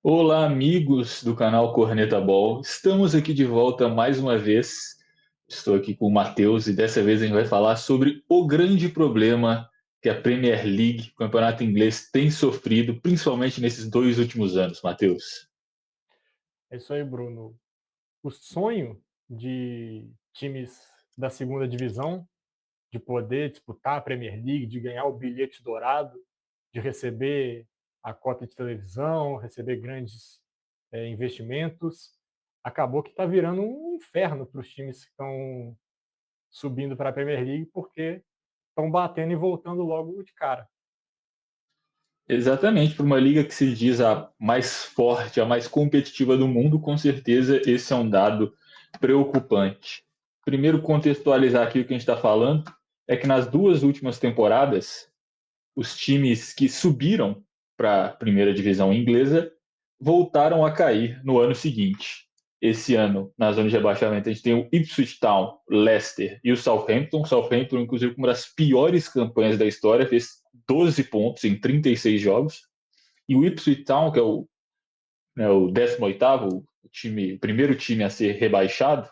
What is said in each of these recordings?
Olá, amigos do canal Corneta Ball. Estamos aqui de volta mais uma vez. Estou aqui com o Matheus e dessa vez a gente vai falar sobre o grande problema que a Premier League, o campeonato inglês, tem sofrido, principalmente nesses 2 últimos anos, Matheus. É isso aí, Bruno. O sonho de times da segunda divisão de poder disputar a Premier League, de ganhar o bilhete dourado, de receber a cota de televisão, receber grandes investimentos, acabou que está virando um inferno para os times que estão subindo para a Premier League porque estão batendo e voltando logo de cara. Exatamente, para uma liga que se diz a mais forte, a mais competitiva do mundo, com certeza esse é um dado preocupante. Primeiro, contextualizar aqui o que a gente está falando, é que nas 2 últimas temporadas, os times que subiram para a primeira divisão inglesa voltaram a cair no ano seguinte. Esse ano, na zona de rebaixamento, a gente tem o Ipswich Town, Leicester e o Southampton. O Southampton, inclusive, com uma das piores campanhas da história, fez 12 pontos em 36 jogos. E o Ipswich Town, que é o 18º, o primeiro time a ser rebaixado,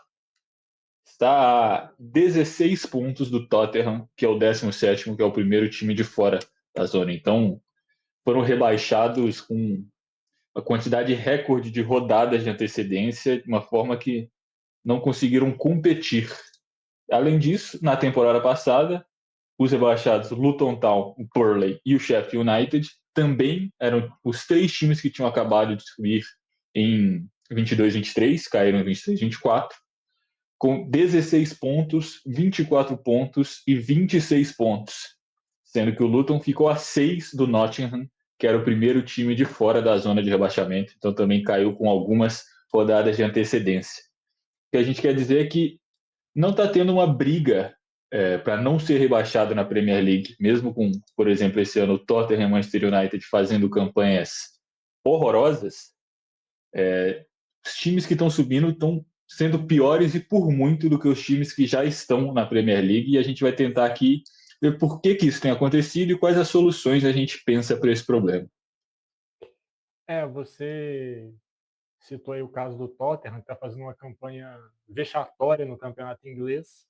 está a 16 pontos do Tottenham, que é o 17º, que é o primeiro time de fora da zona. Então, foram rebaixados com uma quantidade recorde de rodadas de antecedência, de uma forma que não conseguiram competir. Além disso, na temporada passada, os rebaixados Luton Town, o Burnley e o Sheffield United também eram os três times que tinham acabado de subir em 22-23, caíram em 23-24, com 16 pontos, 24 pontos e 26 pontos, sendo que o Luton ficou a 6 do Nottingham, que era o primeiro time de fora da zona de rebaixamento, então também caiu com algumas rodadas de antecedência. O que a gente quer dizer é que não está tendo uma briga para não ser rebaixado na Premier League, mesmo com, por exemplo, esse ano o Tottenham e Manchester United fazendo campanhas horrorosas. Os times que estão subindo estão sendo piores e por muito do que os times que já estão na Premier League, e a gente vai tentar aqui ver por que isso tem acontecido e quais as soluções a gente pensa para esse problema. Você citou aí o caso do Tottenham, que está fazendo uma campanha vexatória no campeonato inglês,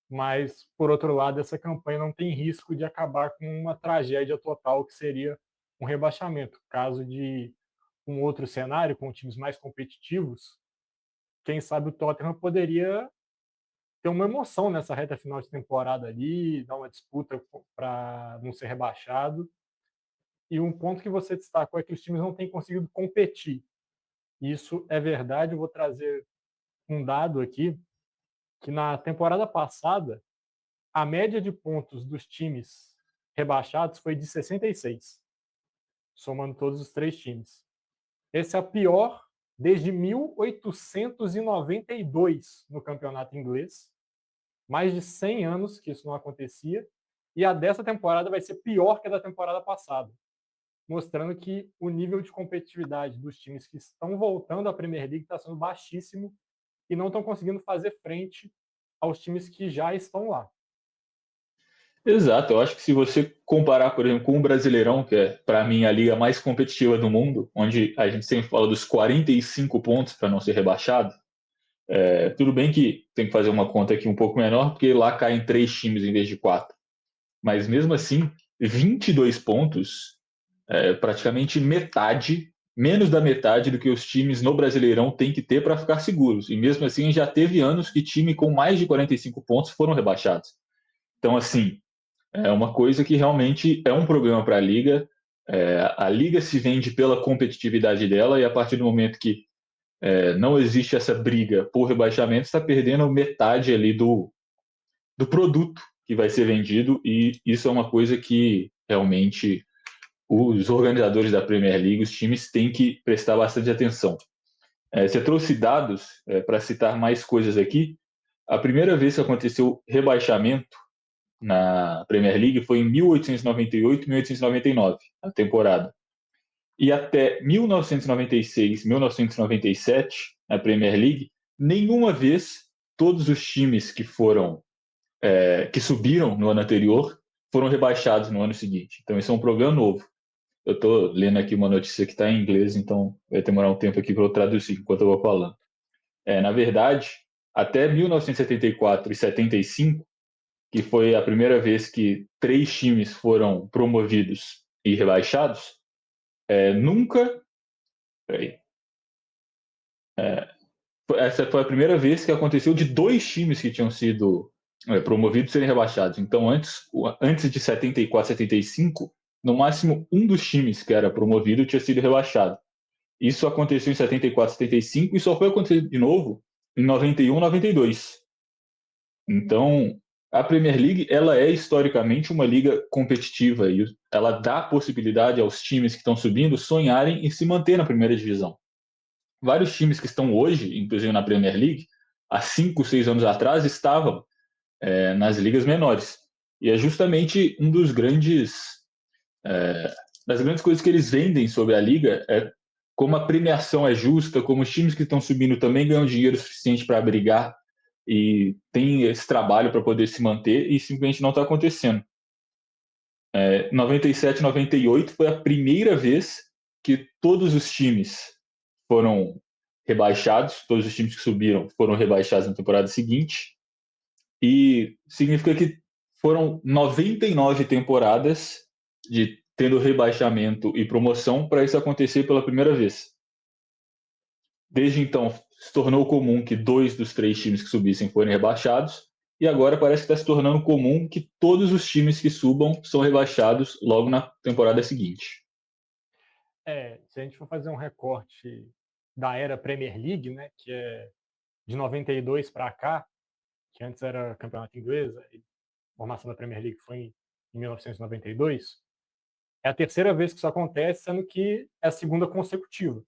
mas, por outro lado, essa campanha não tem risco de acabar com uma tragédia total, que seria um rebaixamento. Caso de um outro cenário, com times mais competitivos, quem sabe o Tottenham poderia ter uma emoção nessa reta final de temporada ali, dar uma disputa para não ser rebaixado. E um ponto que você destacou é que os times não têm conseguido competir. Isso é verdade. Eu vou trazer um dado aqui, que na temporada passada, a média de pontos dos times rebaixados foi de 66, somando todos os três times. Esse é a pior desde 1892 no campeonato inglês. Mais de 100 anos que isso não acontecia. E a dessa temporada vai ser pior que a da temporada passada, mostrando que o nível de competitividade dos times que estão voltando à Premier League está sendo baixíssimo e não estão conseguindo fazer frente aos times que já estão lá. Exato, eu acho que se você comparar, por exemplo, com o Brasileirão, que é, para mim, a liga mais competitiva do mundo, onde a gente sempre fala dos 45 pontos para não ser rebaixado, tudo bem que tem que fazer uma conta aqui um pouco menor, porque lá caem três times em vez de quatro. Mas mesmo assim, 22 pontos, praticamente metade, menos da metade do que os times no Brasileirão têm que ter para ficar seguros. E mesmo assim, já teve anos que time com mais de 45 pontos foram rebaixados. Então, assim, é uma coisa que realmente é um problema para a liga. A liga se vende pela competitividade dela e a partir do momento que não existe essa briga por rebaixamento, está perdendo metade ali do produto que vai ser vendido, e isso é uma coisa que realmente os organizadores da Premier League, os times, têm que prestar bastante atenção. Você trouxe dados para citar mais coisas aqui. A primeira vez que aconteceu rebaixamento na Premier League foi em 1898 e 1899, a temporada. E até 1996, 1997, na Premier League, nenhuma vez todos os times que subiram no ano anterior foram rebaixados no ano seguinte. Então, isso é um problema novo. Eu estou lendo aqui uma notícia que está em inglês, então vai demorar um tempo aqui para eu traduzir enquanto eu vou falando. Na verdade, até 1974 e 75, que foi a primeira vez que três times foram promovidos e rebaixados, nunca. Peraí, essa foi a primeira vez que aconteceu de dois times que tinham sido promovidos serem rebaixados. Então, antes de 74, 75, no máximo um dos times que era promovido tinha sido rebaixado. Isso aconteceu em 74, 75 e só foi acontecer de novo em 91, 92. Então, a Premier League ela é historicamente uma liga competitiva e ela dá possibilidade aos times que estão subindo sonharem em se manter na primeira divisão. Vários times que estão hoje, inclusive na Premier League, há 5, 6 anos atrás, estavam nas ligas menores. E é justamente um dos das grandes coisas que eles vendem sobre a liga é como a premiação é justa, como os times que estão subindo também ganham dinheiro suficiente para brigar e tem esse trabalho para poder se manter e simplesmente não está acontecendo. 97, 98 foi a primeira vez que todos os times foram rebaixados, todos os times que subiram foram rebaixados na temporada seguinte, e significa que foram 99 temporadas de tendo rebaixamento e promoção para isso acontecer pela primeira vez. Desde então, se tornou comum que dois dos três times que subissem forem rebaixados, e agora parece que está se tornando comum que todos os times que subam são rebaixados logo na temporada seguinte. Se a gente for fazer um recorte da era Premier League, né, que é de 92 para cá, que antes era campeonato inglês, a formação da Premier League foi em 1992, é a terceira vez que isso acontece, sendo que é a segunda consecutiva.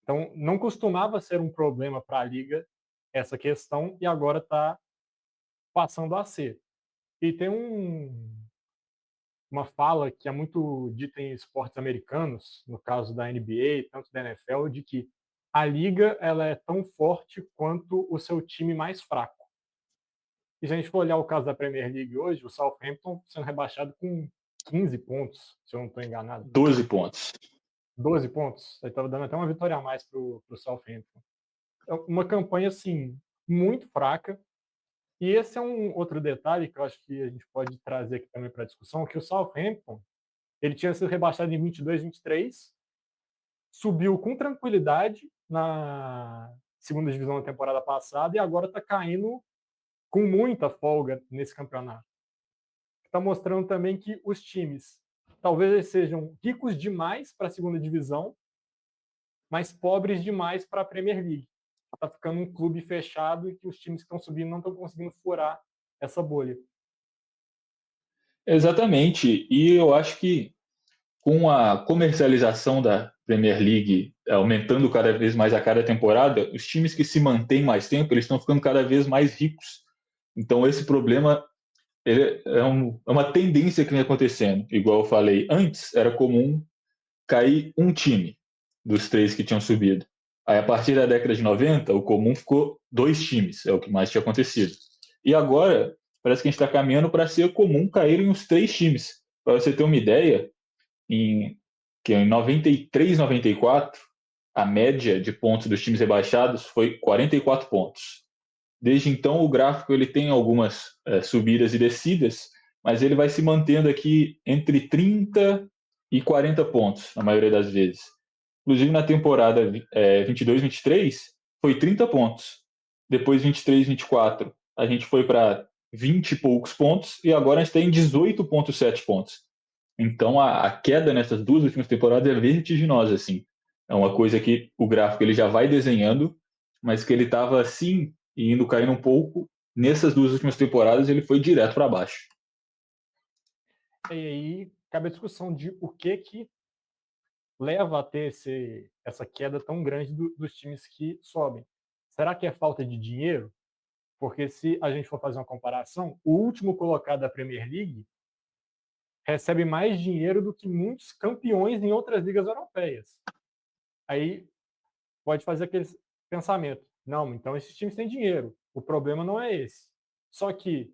Então, não costumava ser um problema para a liga essa questão e agora está passando a ser. E tem uma fala que é muito dita em esportes americanos, no caso da NBA, tanto da NFL, de que a liga ela é tão forte quanto o seu time mais fraco. E se a gente for olhar o caso da Premier League hoje, o Southampton sendo rebaixado com 15 pontos, se eu não estou enganado. 12 pontos. 12 pontos. Ele estava dando até uma vitória a mais para o Southampton. É uma campanha, assim, muito fraca. E esse é um outro detalhe que eu acho que a gente pode trazer aqui também para a discussão, que o Southampton, ele tinha sido rebaixado em 22, 23, subiu com tranquilidade na segunda divisão da temporada passada e agora está caindo com muita folga nesse campeonato. Está mostrando também que os times talvez eles sejam ricos demais para a segunda divisão, mas pobres demais para a Premier League. Está ficando um clube fechado e que os times que estão subindo não estão conseguindo furar essa bolha. Exatamente. E eu acho que com a comercialização da Premier League aumentando cada vez mais a cada temporada, os times que se mantêm mais tempo, eles estão ficando cada vez mais ricos. Então esse problema é uma tendência que vem acontecendo. Igual eu falei antes, era comum cair um time dos três que tinham subido. Aí, a partir da década de 90, o comum ficou dois times, é o que mais tinha acontecido. E agora, parece que a gente está caminhando para ser comum caírem os três times. Para você ter uma ideia, em 93, 94, a média de pontos dos times rebaixados foi 44 pontos. Desde então, o gráfico ele tem algumas subidas e descidas, mas ele vai se mantendo aqui entre 30 e 40 pontos, na maioria das vezes. Inclusive, na temporada 22, 23, foi 30 pontos. Depois, 23, 24, a gente foi para 20 e poucos pontos, e agora a gente tem 18,7 pontos. Então, a queda nessas duas últimas temporadas é vertiginosa, assim. É uma coisa que o gráfico ele já vai desenhando, mas que ele estava assim e indo caindo um pouco. Nessas duas últimas temporadas, ele foi direto para baixo. E aí cabe a discussão de o que leva a ter essa queda tão grande dos times que sobem. Será que é falta de dinheiro? Porque se a gente for fazer uma comparação, o último colocado da Premier League recebe mais dinheiro do que muitos campeões em outras ligas europeias. Aí pode fazer aquele pensamento: não, então esses times têm dinheiro, o problema não é esse. Só que,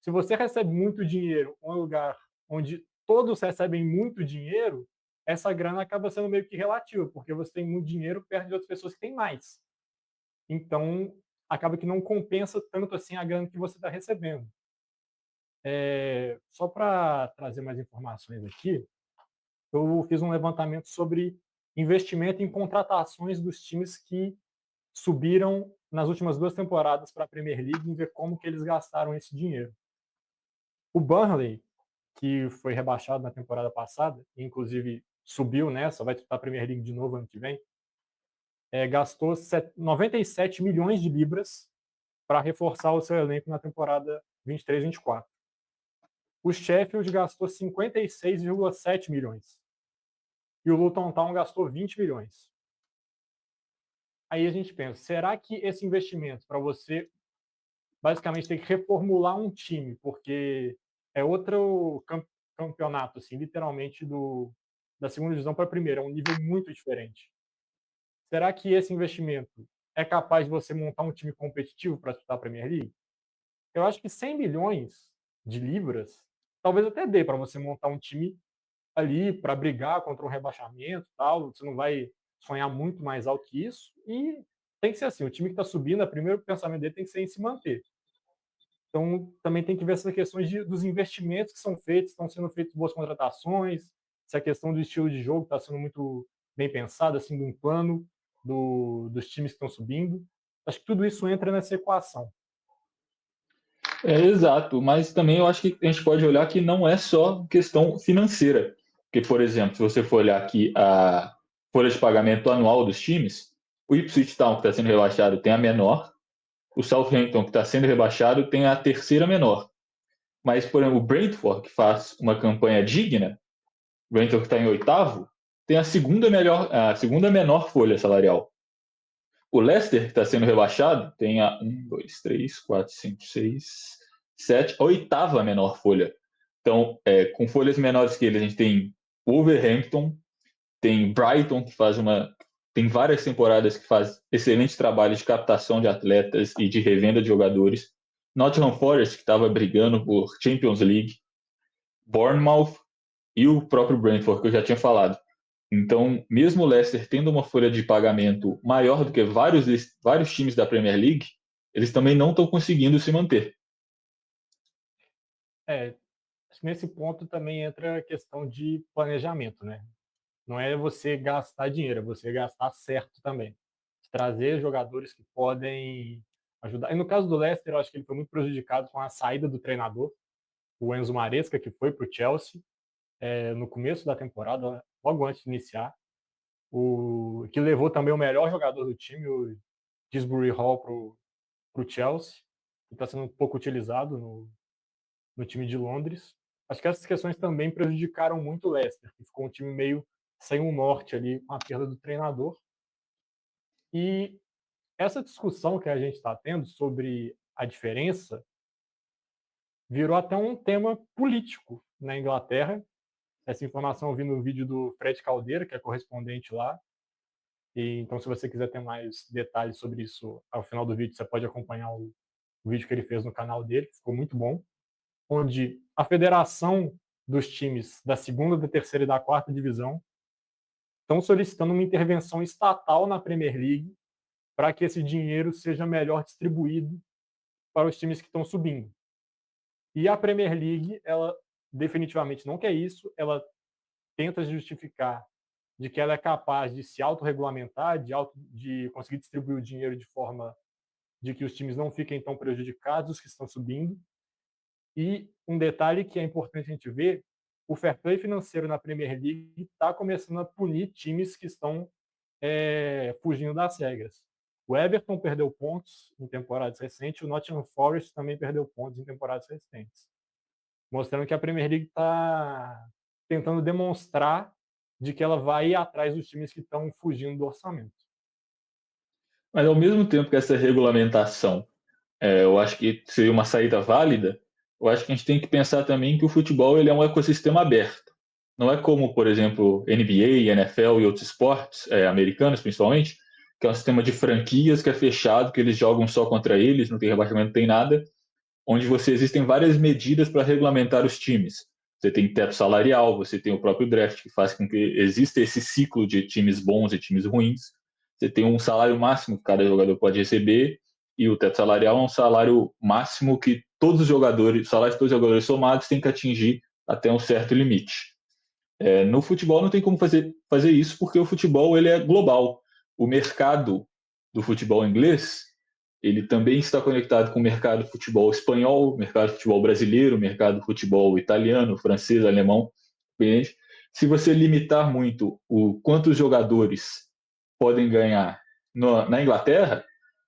se você recebe muito dinheiro em um lugar onde todos recebem muito dinheiro, essa grana acaba sendo meio que relativa, porque você tem muito dinheiro perto de outras pessoas que têm mais. Então, acaba que não compensa tanto assim a grana que você está recebendo. Só para trazer mais informações aqui, eu fiz um levantamento sobre investimento em contratações dos times que subiram nas últimas 2 temporadas para a Premier League e ver como que eles gastaram esse dinheiro. O Burnley, que foi rebaixado na temporada passada, inclusive subiu nessa, vai disputar a Premier League de novo ano que vem, gastou 97 milhões de libras para reforçar o seu elenco na temporada 23-24. O Sheffield gastou 56,7 milhões. E o Luton Town gastou 20 milhões. Aí a gente pensa, será que esse investimento para você basicamente ter que reformular um time, porque é outro campeonato, assim, literalmente da segunda divisão para a primeira, é um nível muito diferente. Será que esse investimento é capaz de você montar um time competitivo para disputar a Premier League? Eu acho que 100 milhões de libras talvez até dê para você montar um time ali para brigar contra um rebaixamento, tal. Você não vai sonhar muito mais alto que isso. E tem que ser assim: o time que está subindo, o primeiro pensamento dele tem que ser em se manter. Então, também tem que ver essas questões dos investimentos que são feitos, estão sendo feitas boas contratações, se a questão do estilo de jogo está sendo muito bem pensada, assim, de um plano dos times que estão subindo. Acho que tudo isso entra nessa equação. Exato, mas também eu acho que a gente pode olhar que não é só questão financeira. Porque, por exemplo, se você for olhar aqui a folha de pagamento anual dos times, o Ipswich Town, que está sendo rebaixado, tem a menor, o Southampton, que está sendo rebaixado, tem a terceira menor. Mas, por exemplo, o Brentford, que faz uma campanha digna, o Brentford que está em oitavo, tem a segunda menor folha salarial. O Leicester, que está sendo rebaixado, tem a 1, 2, 3, 4, 5, 6, 7, a oitava menor folha. Então, com folhas menores que eles, a gente tem Wolverhampton, tem Brighton, que tem várias temporadas que faz excelente trabalho de captação de atletas e de revenda de jogadores. Nottingham Forest, que estava brigando por Champions League. Bournemouth e o próprio Brentford, que eu já tinha falado. Então, mesmo o Leicester tendo uma folha de pagamento maior do que vários times da Premier League, eles também não estão conseguindo se manter. Acho que nesse ponto também entra a questão de planejamento, né? Não é você gastar dinheiro, é você gastar certo também. Trazer jogadores que podem ajudar. E no caso do Leicester, eu acho que ele foi muito prejudicado com a saída do treinador, o Enzo Maresca, que foi para o Chelsea no começo da temporada, logo antes de iniciar, que levou também o melhor jogador do time, o Disbury Hall, para o Chelsea, que está sendo um pouco utilizado no time de Londres. Acho que essas questões também prejudicaram muito o Leicester, que ficou um time meio sem um norte ali com a perda do treinador. E essa discussão que a gente está tendo sobre a diferença virou até um tema político na Inglaterra. Essa informação eu vi no vídeo do Fred Caldeira, que é correspondente lá. E, então, se você quiser ter mais detalhes sobre isso ao final do vídeo, você pode acompanhar o vídeo que ele fez no canal dele, que ficou muito bom. Onde a federação dos times da segunda, da terceira e da quarta divisão estão solicitando uma intervenção estatal na Premier League para que esse dinheiro seja melhor distribuído para os times que estão subindo. E a Premier League, ela definitivamente não quer isso, ela tenta justificar de que ela é capaz de se autorregulamentar, de conseguir distribuir o dinheiro de forma de que os times não fiquem tão prejudicados, os que estão subindo. E um detalhe que é importante a gente ver, o fair play financeiro na Premier League está começando a punir times que estão fugindo das regras. O Everton perdeu pontos em temporadas recentes, o Nottingham Forest também perdeu pontos em temporadas recentes, mostrando que a Premier League está tentando demonstrar de que ela vai ir atrás dos times que estão fugindo do orçamento. Mas, ao mesmo tempo que essa regulamentação, eu acho que seria uma saída válida, eu acho que a gente tem que pensar também que o futebol ele é um ecossistema aberto. Não é como, por exemplo, NBA, NFL e outros esportes, americanos principalmente, que é um sistema de franquias que é fechado, que eles jogam só contra eles, não tem rebaixamento, não tem nada, onde existem várias medidas para regulamentar os times. Você tem teto salarial, você tem o próprio draft, que faz com que exista esse ciclo de times bons e times ruins. Você tem um salário máximo que cada jogador pode receber, e o teto salarial é um salário máximo que todos os jogadores, o salário de todos os jogadores somados tem que atingir até um certo limite. No futebol não tem como fazer isso, porque o futebol ele é global. O mercado do futebol inglês ele também está conectado com o mercado de futebol espanhol, mercado de futebol brasileiro, mercado de futebol italiano, francês, alemão. Entende? Se você limitar muito o quantos jogadores podem ganhar na Inglaterra,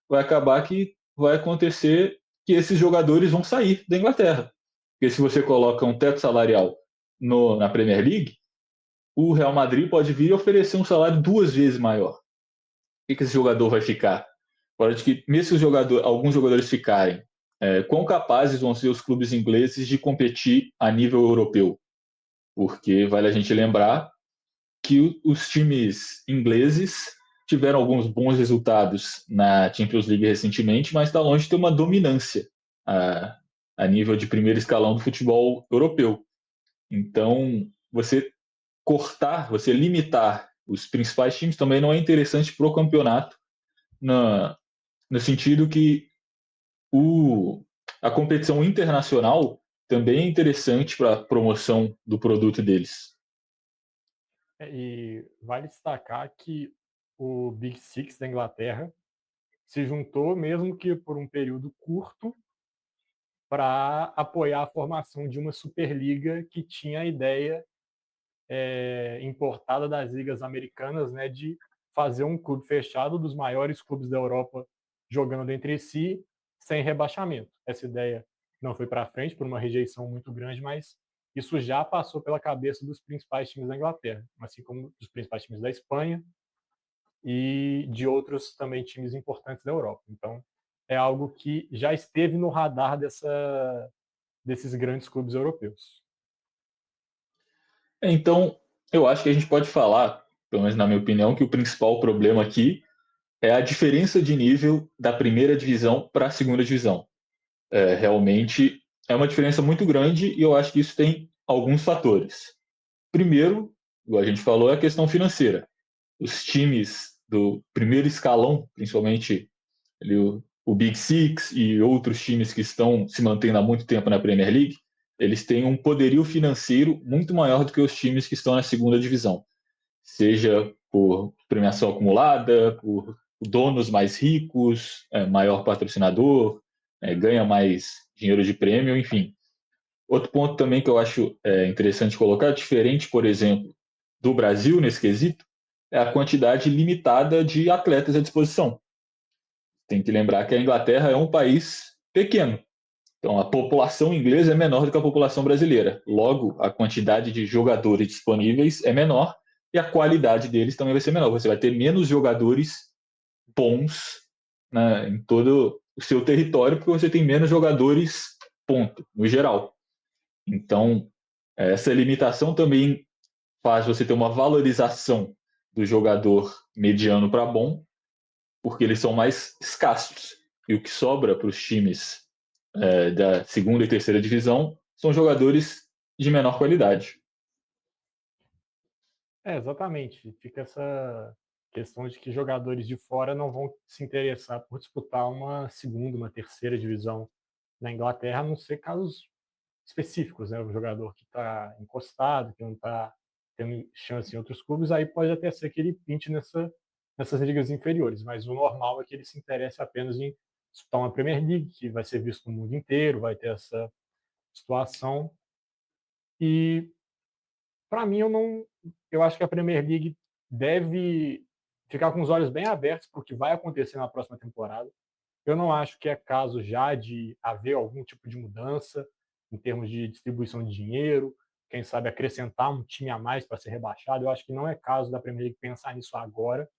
vai acabar que vai acontecer que esses jogadores vão sair da Inglaterra. Porque se você coloca um teto salarial na Premier League, o Real Madrid pode vir e oferecer um salário 2 vezes maior. O que esse jogador vai ficar? Fora de que, mesmo se alguns jogadores ficarem, quão capazes vão ser os clubes ingleses de competir a nível europeu? Porque vale a gente lembrar que os times ingleses tiveram alguns bons resultados na Champions League recentemente, mas está longe de ter uma dominância a nível de primeiro escalão do futebol europeu. Então, você limitar os principais times também não é interessante para o campeonato, no sentido que a competição internacional também é interessante para a promoção do produto deles. E vale destacar que o Big Six da Inglaterra se juntou, mesmo que por um período curto, para apoiar a formação de uma Superliga que tinha a ideia importada das ligas americanas, né, de fazer um clube fechado dos maiores clubes da Europa jogando entre si sem rebaixamento. Essa ideia não foi para frente por uma rejeição muito grande, mas isso já passou pela cabeça dos principais times da Inglaterra, assim como dos principais times da Espanha e de outros também times importantes da Europa. Então, é algo que já esteve no radar desses grandes clubes europeus. Então, eu acho que a gente pode falar, pelo menos na minha opinião, que o principal problema aqui é a diferença de nível da primeira divisão para a segunda divisão. Realmente é uma diferença muito grande e eu acho que isso tem alguns fatores. Primeiro, igual a gente falou, é a questão financeira. Os times do primeiro escalão, principalmente ali, o Big Six e outros times que estão se mantendo há muito tempo na Premier League, eles têm um poderio financeiro muito maior do que os times que estão na segunda divisão, seja por premiação acumulada, por donos mais ricos, maior patrocinador, ganha mais dinheiro de prêmio, enfim. Outro ponto também que eu acho interessante colocar, diferente, por exemplo, do Brasil nesse quesito, é a quantidade limitada de atletas à disposição. Tem que lembrar que a Inglaterra é um país pequeno, então a população inglesa é menor do que a população brasileira. Logo, a quantidade de jogadores disponíveis é menor e a qualidade deles também vai ser menor. Você vai ter menos jogadores bons, né, em todo o seu território, porque você tem menos jogadores, ponto, no geral. Então, essa limitação também faz você ter uma valorização do jogador mediano para bom, porque eles são mais escassos. E o que sobra para os times da segunda e terceira divisão são jogadores de menor qualidade. Exatamente. Fica essa questão de que jogadores de fora não vão se interessar por disputar uma segunda, uma terceira divisão na Inglaterra, a não ser casos específicos, né? Um jogador que está encostado, que não está tendo chance em outros clubes, aí pode até ser que ele pinte nessas ligas inferiores, mas o normal é que ele se interesse apenas em disputar uma Premier League, que vai ser visto no mundo inteiro, vai ter essa situação. E para mim eu acho que a Premier League deve ficar com os olhos bem abertos para o que vai acontecer na próxima temporada. Eu não acho que é caso já de haver algum tipo de mudança em termos de distribuição de dinheiro, quem sabe acrescentar um time a mais para ser rebaixado. Eu acho que não é caso da Premier League pensar nisso agora.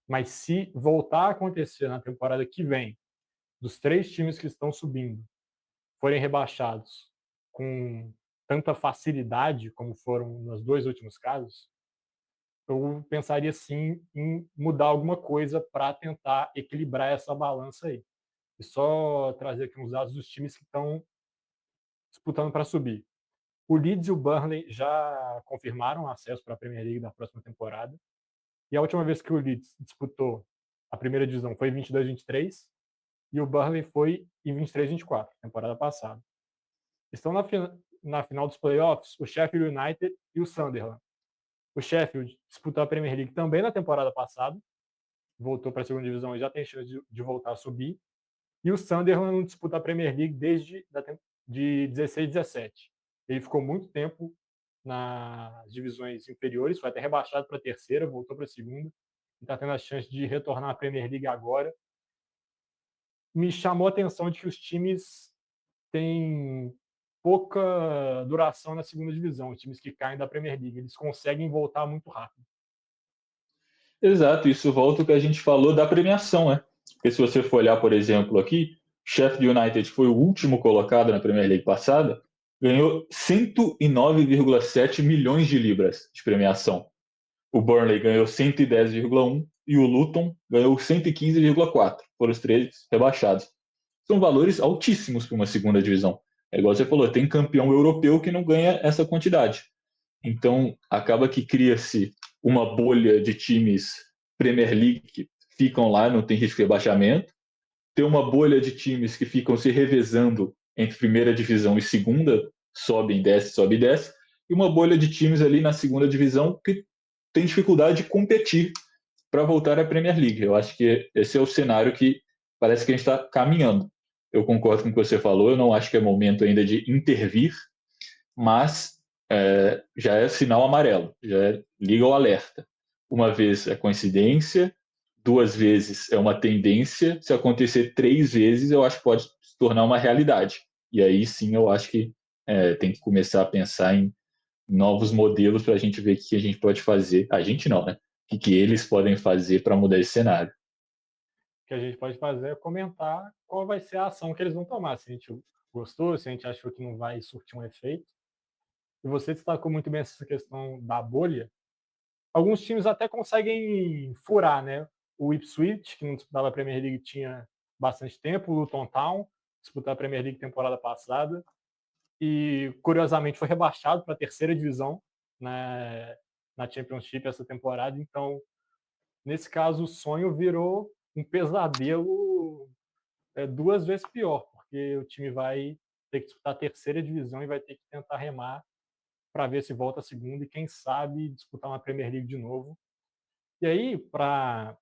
Mas se voltar a acontecer na temporada que vem, dos 3 times que estão subindo forem rebaixados com tanta facilidade como foram nos 2 últimos casos, eu pensaria sim em mudar alguma coisa para tentar equilibrar essa balança aí. E só trazer aqui uns dados dos times que estão disputando para subir. O Leeds e o Burnley já confirmaram acesso para a Premier League da próxima temporada. E a última vez que o Leeds disputou a primeira divisão foi em 22-23 e o Burnley foi em 23-24, temporada passada. Estão na final dos playoffs o Sheffield United e o Sunderland. O Sheffield disputou a Premier League também na temporada passada, voltou para a segunda divisão e já tem chance de voltar a subir. E o Sunderland não disputa a Premier League desde de 16-17. Ele ficou muito tempo nas divisões inferiores, foi até rebaixado para a terceira, voltou para a segunda, e está tendo a chance de retornar à Premier League agora. Me chamou a atenção de que os times têm pouca duração na segunda divisão, os times que caem da Premier League, eles conseguem voltar muito rápido. Exato, isso volta ao que a gente falou da premiação, né? Porque se você for olhar, por exemplo, aqui, Sheffield United foi o último colocado na Premier League passada, ganhou 109,7 milhões de libras de premiação. O Burnley ganhou 110,1 e o Luton ganhou 115,4. Foram os três rebaixados. São valores altíssimos para uma segunda divisão. É igual você falou, tem campeão europeu que não ganha essa quantidade. Então, acaba que cria-se uma bolha de times Premier League que ficam lá, não tem risco de rebaixamento. Tem uma bolha de times que ficam se revezando entre primeira divisão e segunda, sobe e desce, sobe e desce. E uma bolha de times ali na segunda divisão que tem dificuldade de competir para voltar à Premier League. Eu acho que esse é o cenário que parece que a gente está caminhando. Eu concordo com o que você falou, eu não acho que é momento ainda de intervir, mas já é sinal amarelo, já liga o alerta. Uma vez é coincidência, duas vezes é uma tendência, se acontecer três vezes, eu acho que pode se tornar uma realidade. E aí sim eu acho que tem que começar a pensar em novos modelos para a gente ver o que a gente pode fazer. A gente não, né? O que eles podem fazer para mudar esse cenário. O que a gente pode fazer é comentar qual vai ser a ação que eles vão tomar, se a gente gostou, se a gente achou que não vai surtir um efeito. E você destacou muito bem essa questão da bolha. Alguns times até conseguem furar, né? O Ipswich, que não disputava a Premier League tinha bastante tempo, o Luton Town, disputou a Premier League temporada passada, e curiosamente foi rebaixado para a terceira divisão na Championship essa temporada. Então, nesse caso, o sonho virou um pesadelo duas vezes pior, porque o time vai ter que disputar a terceira divisão e vai ter que tentar remar para ver se volta a segunda e, quem sabe, disputar uma Premier League de novo. E aí, para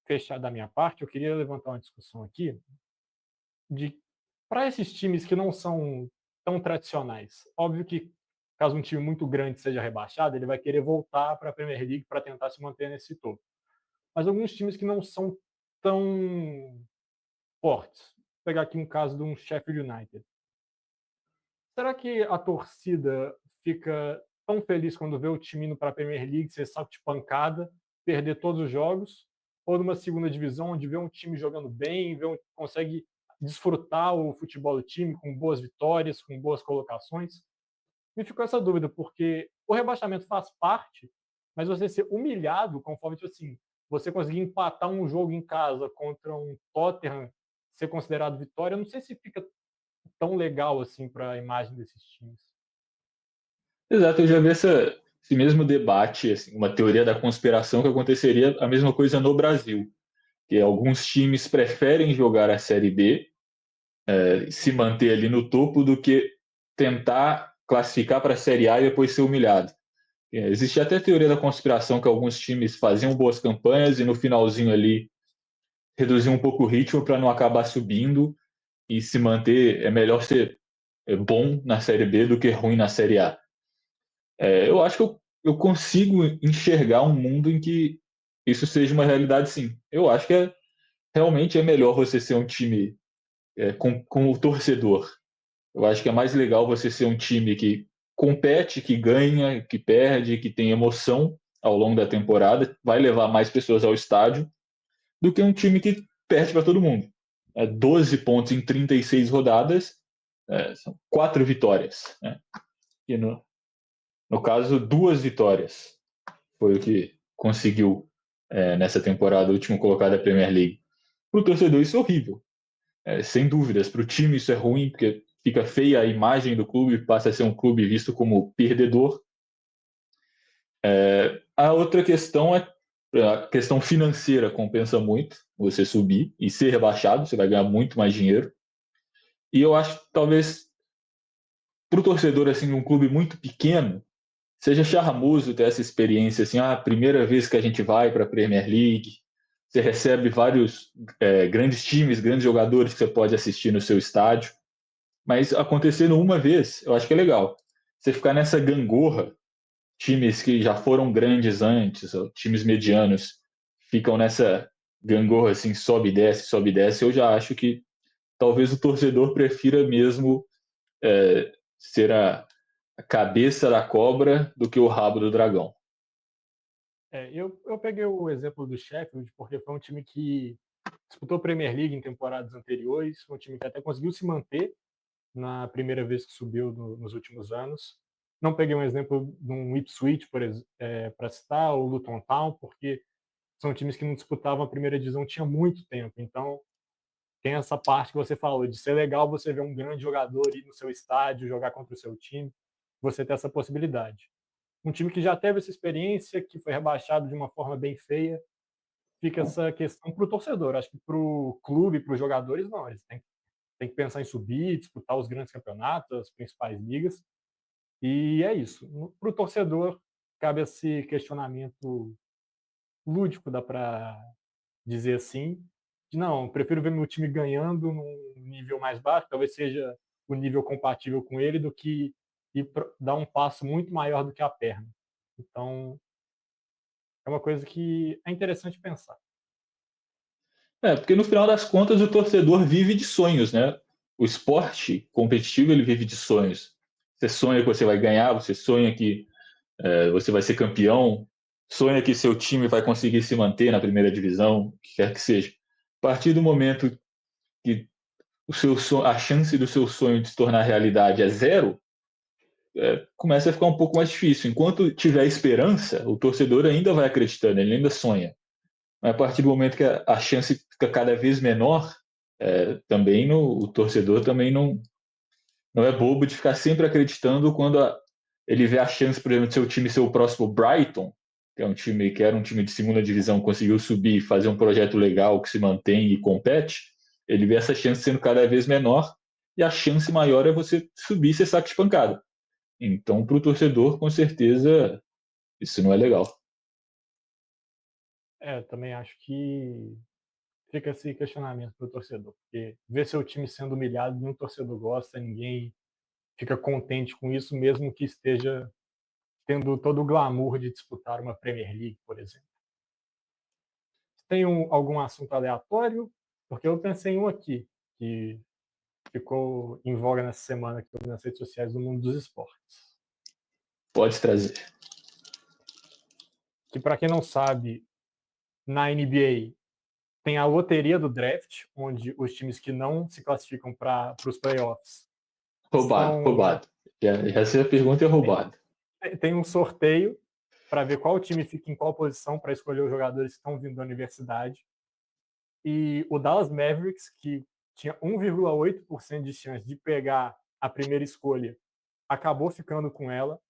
fechar da minha parte, eu queria levantar uma discussão aqui de para esses times que não são tão tradicionais. Óbvio que caso um time muito grande seja rebaixado, ele vai querer voltar para a Premier League para tentar se manter nesse topo. Mas alguns times que não são tão fortes. Vou pegar aqui um caso de um Sheffield United. Será que a torcida fica tão feliz quando vê o time indo para a Premier League ser saco de pancada, perder todos os jogos, ou numa segunda divisão onde vê um time jogando bem, consegue desfrutar o futebol do time com boas vitórias, com boas colocações? Me ficou essa dúvida, porque o rebaixamento faz parte, mas você ser humilhado conforme, tipo assim, você conseguir empatar um jogo em casa contra um Tottenham, ser considerado vitória, eu não sei se fica tão legal assim para a imagem desses times. Exato, eu já vi esse mesmo debate, assim, uma teoria da conspiração que aconteceria a mesma coisa no Brasil, que alguns times preferem jogar a Série B, se manter ali no topo, do que tentar classificar para a Série A e depois ser humilhado. Existe até a teoria da conspiração que alguns times faziam boas campanhas e no finalzinho ali reduziam um pouco o ritmo para não acabar subindo e se manter. É melhor ser bom na Série B do que ruim na Série A. Eu acho que eu consigo enxergar um mundo em que isso seja uma realidade, sim. Eu acho que realmente é melhor você ser um time com o torcedor. Eu acho que é mais legal você ser um time que compete, que ganha, que perde, que tem emoção ao longo da temporada, vai levar mais pessoas ao estádio, do que um time que perde para todo mundo. 12 pontos em 36 rodadas, são 4 vitórias. Né? E no caso, 2 vitórias foi o que conseguiu nessa temporada, o último colocado da Premier League. Para o torcedor, isso é horrível. Sem dúvidas. Para o time, isso é ruim, porque fica feia a imagem do clube, passa a ser um clube visto como perdedor. A outra questão é a questão financeira, compensa muito você subir e ser rebaixado, você vai ganhar muito mais dinheiro. E eu acho que talvez para o torcedor assim, de um clube muito pequeno, seja charmoso ter essa experiência assim, a primeira vez que a gente vai para a Premier League, você recebe vários grandes times, grandes jogadores que você pode assistir no seu estádio, mas acontecendo uma vez, eu acho que é legal. Você ficar nessa gangorra, times que já foram grandes antes, ou times medianos, ficam nessa gangorra assim, sobe e desce, eu já acho que talvez o torcedor prefira mesmo ser a cabeça da cobra do que o rabo do dragão. Eu peguei o exemplo do Sheffield porque foi um time que disputou Premier League em temporadas anteriores, foi um time que até conseguiu se manter na primeira vez que subiu nos últimos anos. Não peguei um exemplo de um Ipswich, para citar, ou Luton Town, porque são times que não disputavam a primeira divisão tinha muito tempo. Então, tem essa parte que você falou, de ser legal você ver um grande jogador ir no seu estádio, jogar contra o seu time, você ter essa possibilidade. Um time que já teve essa experiência, que foi rebaixado de uma forma bem feia, fica essa questão para o torcedor. Acho que para o clube, para os jogadores, não. Eles têm que pensar em subir, disputar os grandes campeonatos, as principais ligas. E é isso. Para o torcedor, cabe esse questionamento lúdico, dá para dizer assim, de não, prefiro ver meu time ganhando num nível mais baixo, talvez seja o nível compatível com ele, do que dar um passo muito maior do que a perna. Então, é uma coisa que é interessante pensar. Porque no final das contas o torcedor vive de sonhos, né? O esporte competitivo ele vive de sonhos. Você sonha que você vai ganhar, você sonha que você vai ser campeão, sonha que seu time vai conseguir se manter na primeira divisão, o que quer que seja. A partir do momento que a chance do seu sonho de se tornar realidade é zero, começa a ficar um pouco mais difícil. Enquanto tiver esperança, o torcedor ainda vai acreditando, ele ainda sonha. Mas a partir do momento que a chance fica cada vez menor, também o torcedor também não é bobo de ficar sempre acreditando quando ele vê a chance, por exemplo, de seu time ser o próximo Brighton, que é um time que era um time de segunda divisão, conseguiu subir e fazer um projeto legal que se mantém e compete, ele vê essa chance sendo cada vez menor e a chance maior é você subir e ser saco de pancada. Então, para o torcedor, com certeza, isso não é legal. Também acho que fica esse questionamento para o torcedor, porque ver seu time sendo humilhado, nenhum torcedor gosta, ninguém fica contente com isso, mesmo que esteja tendo todo o glamour de disputar uma Premier League, por exemplo. Tem algum assunto aleatório? Porque eu pensei em um aqui, que ficou em voga nessa semana aqui nas redes sociais do mundo dos esportes. Pode trazer. Que, para quem não sabe, na NBA tem a loteria do draft, onde os times que não se classificam para os playoffs Roubado, são. roubado. Essa pergunta é roubada. Tem um sorteio para ver qual time fica em qual posição para escolher os jogadores que estão vindo da universidade. E o Dallas Mavericks, que tinha 1,8% de chance de pegar a primeira escolha, acabou ficando com ela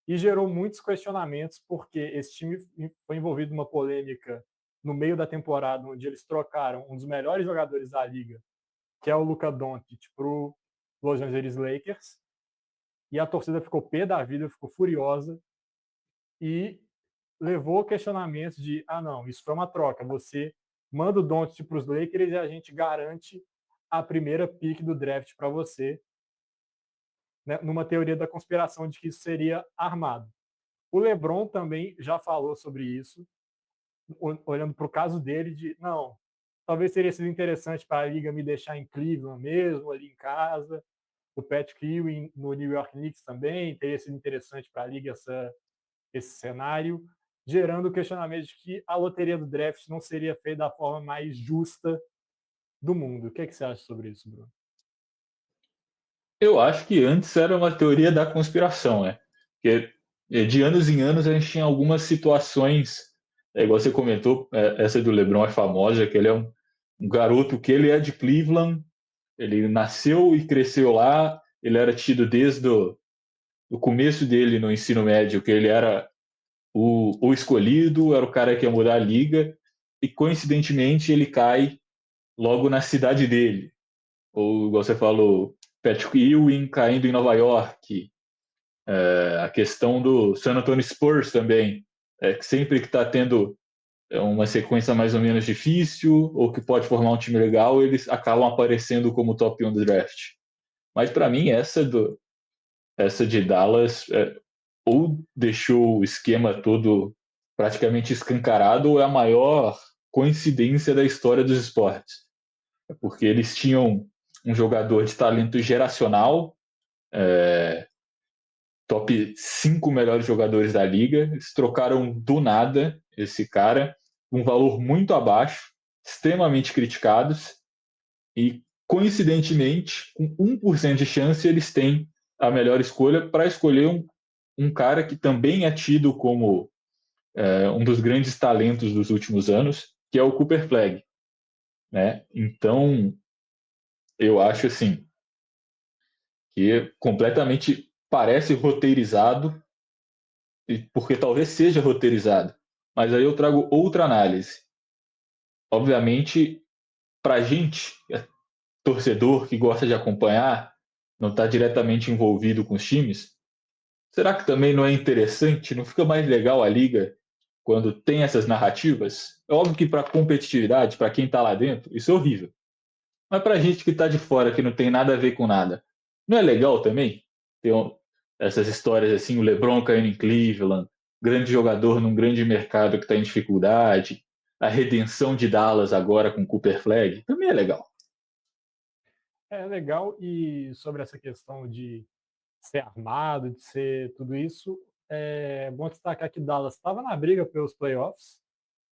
e gerou muitos questionamentos, porque esse time foi envolvido numa polêmica no meio da temporada, onde eles trocaram um dos melhores jogadores da liga, que é o Luka Doncic, para o Los Angeles Lakers, e a torcida ficou pé da vida, ficou furiosa e levou questionamentos de não, isso foi uma troca, você manda o Doncic para os Lakers e a gente garante a primeira pick do draft para você, né, numa teoria da conspiração de que isso seria armado. O LeBron também já falou sobre isso, olhando para o caso dele, de não, talvez seria sido interessante para a liga me deixar em Cleveland mesmo, ali em casa. O Patrick Ewing no New York Knicks também teria sido interessante para a liga esse cenário, gerando o questionamento de que a loteria do draft não seria feita da forma mais justa do mundo. O que você acha sobre isso, Bruno? Eu acho que antes era uma teoria da conspiração, né? Porque de anos em anos a gente tinha algumas situações, igual você comentou, essa do LeBron é famosa, que ele é um garoto que ele é de Cleveland, Ele nasceu e cresceu lá, ele era tido desde o começo dele no ensino médio, que ele era o escolhido, era o cara que ia mudar a liga, e coincidentemente ele cai logo na cidade dele. Ou, igual você falou, Patrick Ewing caindo em Nova York, a questão do San Antonio Spurs também, que sempre que está tendo uma sequência mais ou menos difícil, ou que pode formar um time legal, eles acabam aparecendo como top 1 do draft. Mas para mim, essa de Dallas ou deixou o esquema todo praticamente escancarado, ou é a maior coincidência da história dos esportes. Porque eles tinham um jogador de talento geracional, top 5 melhores jogadores da liga, eles trocaram do nada esse cara, um valor muito abaixo, extremamente criticados, e coincidentemente, com 1% de chance, eles têm a melhor escolha para escolher um cara que também é tido como um dos grandes talentos dos últimos anos, que é o Cooper Flag. Né? Então, eu acho assim, que completamente parece roteirizado, porque talvez seja roteirizado, mas aí eu trago outra análise. Obviamente, para a gente, torcedor que gosta de acompanhar, não está diretamente envolvido com os times, será que também não é interessante, não fica mais legal a liga quando tem essas narrativas? É óbvio que para competitividade, para quem está lá dentro, isso é horrível. Mas para a gente que está de fora, que não tem nada a ver com nada, não é legal também ter essas histórias assim, o LeBron caindo em Cleveland, grande jogador num grande mercado que está em dificuldade, a redenção de Dallas agora com Cooper Flag, também é legal. É legal, e sobre essa questão de ser armado, de ser tudo isso, é bom destacar que Dallas estava na briga pelos playoffs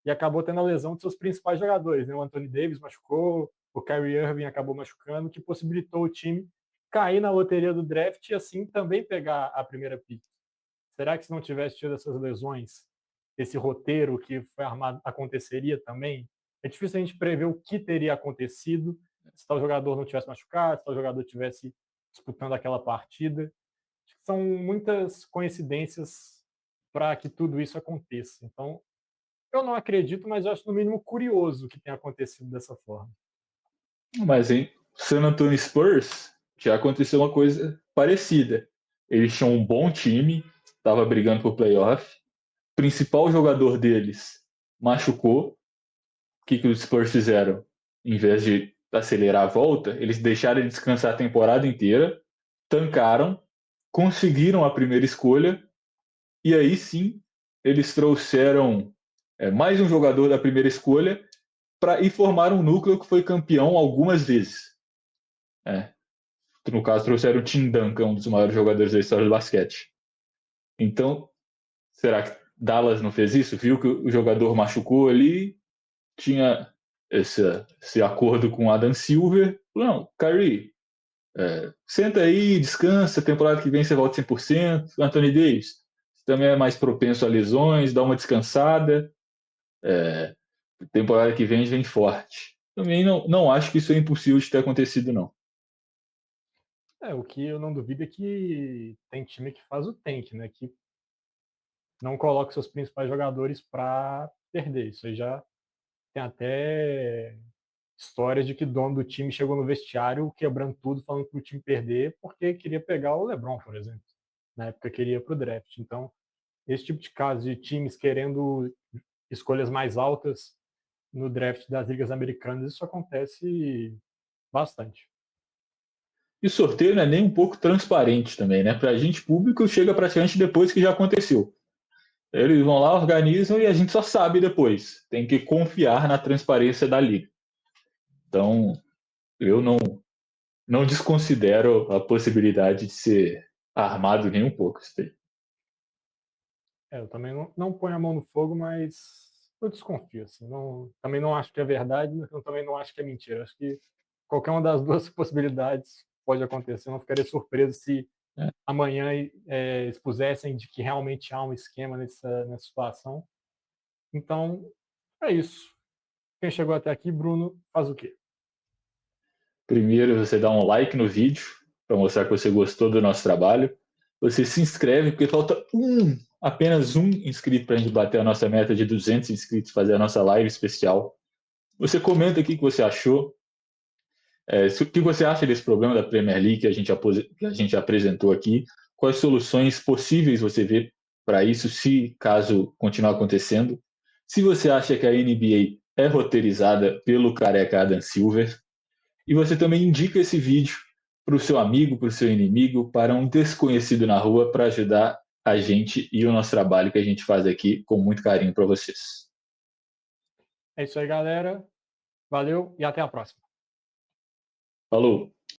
e acabou tendo a lesão de seus principais jogadores, né? O Anthony Davis machucou, o Kyrie Irving acabou machucando, que possibilitou o time cair na loteria do draft e assim também pegar a primeira pick. Será que se não tivesse tido essas lesões, esse roteiro que foi armado aconteceria também? É difícil a gente prever o que teria acontecido se tal jogador não tivesse machucado, se tal jogador tivesse disputando aquela partida. Acho que são muitas coincidências para que tudo isso aconteça. Então, eu não acredito, mas eu acho no mínimo curioso que tenha acontecido dessa forma. Mas em San Antonio Spurs já aconteceu uma coisa parecida. Eles tinham um bom time, estava brigando por playoff. O principal jogador deles machucou. O que os Spurs fizeram? Em vez de acelerar a volta, eles deixaram ele descansar a temporada inteira, tancaram, conseguiram a primeira escolha, e aí sim eles trouxeram mais um jogador da primeira escolha e formaram um núcleo que foi campeão algumas vezes. É, no caso, trouxeram o Tim Duncan, um dos maiores jogadores da história do basquete. Então, será que Dallas não fez isso? Viu que o jogador machucou ali, tinha esse acordo com Adam Silver. Não, Kyrie, senta aí, descansa, temporada que vem você volta 100%. Anthony Davis, você também é mais propenso a lesões, dá uma descansada. Temporada que vem forte. Também não acho que isso é impossível de ter acontecido, não. O que eu não duvido é que tem time que faz o tank, né? Que não coloca seus principais jogadores para perder. Isso aí já tem até histórias de que dono do time chegou no vestiário quebrando tudo, falando para o time perder, porque queria pegar o LeBron, por exemplo. Na época queria para o draft. Então, esse tipo de caso de times querendo escolhas mais altas no draft das ligas americanas, isso acontece bastante. E o sorteio não é nem um pouco transparente também, né? Para a gente público chega praticamente depois que já aconteceu. Eles vão lá, organizam e a gente só sabe depois. Tem que confiar na transparência da liga. Então, eu não desconsidero a possibilidade de ser armado nem um pouco. Isso aí. Eu também não ponho a mão no fogo, mas eu desconfio. Assim, também não acho que é verdade, mas eu também não acho que é mentira. Acho que qualquer uma das duas possibilidades pode acontecer. Eu não ficaria surpreso se É. amanhã expusessem de que realmente há um esquema nessa situação. Então, é isso. Quem chegou até aqui, Bruno, faz o quê? Primeiro, você dá um like no vídeo para mostrar que você gostou do nosso trabalho. Você se inscreve, porque falta apenas um inscrito para a gente bater a nossa meta de 200 inscritos, fazer a nossa live especial. Você comenta aqui o que você achou. O que você acha desse problema da Premier League que a gente apresentou aqui? Quais soluções possíveis você vê para isso, se caso continuar acontecendo? Se você acha que a NBA é roteirizada pelo careca Adam Silver, e você também indica esse vídeo para o seu amigo, para o seu inimigo, para um desconhecido na rua, para ajudar a gente e o nosso trabalho que a gente faz aqui com muito carinho para vocês. É isso aí, galera. Valeu e até a próxima. Falou!